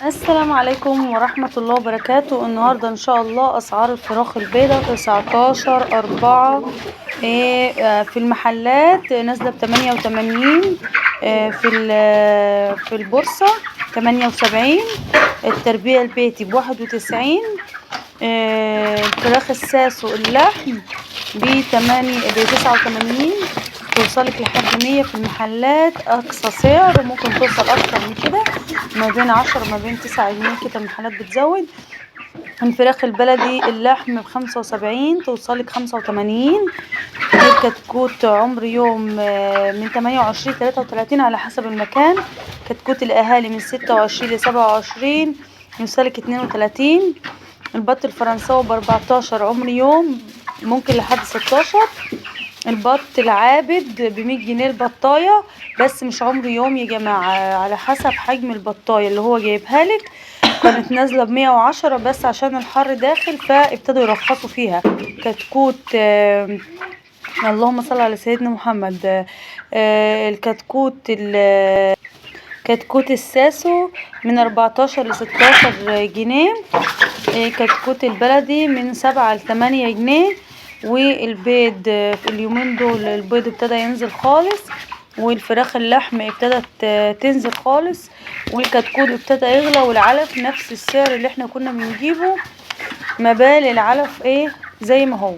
السلام عليكم ورحمة الله وبركاته. النهاردة ان شاء الله اسعار الفراخ البيضة 19/4 في المحلات نازلة ب88، في البورصة 78، التربية البيتي ب91، الفراخ الساسو اللحم ب89، توصلك لحد 100 في المحلات أقصى سعر، وممكن توصل أكتر من كده، ما بين 10 ما بين 9 جنيه كده المحلات بتزود. الفراخ البلدي اللحم ب75 توصلك 85. دي الكتكوت عمر يوم من 28 33 على حسب المكان. كتكوت الأهالي من 26 ل27 يوصلك 32. البط الفرنساوي ب14 عمر يوم ممكن لحد 16. البط العابد ب100 جنيه البطاية، بس مش عمر يوم يا جماعة، على حسب حجم البطاية اللي هو جايبها لك. كانت نازلة ب110 بس عشان الحر داخل فابتدوا يرخصوا فيها. كتكوت اللهم صل على سيدنا محمد. الكتكوت كتكوت الساسو من 14 ل16 جنيه. كتكوت البلدي من 7 ل8 جنيه. والبيض في اليومين دول البيض ابتدى ينزل خالص، والفراخ اللحم ابتدت تنزل خالص، والكتكوت ابتدى يغلى، والعلف نفس السعر اللي احنا كنا بنجيبه، ما بال العلف ايه زي ما هو.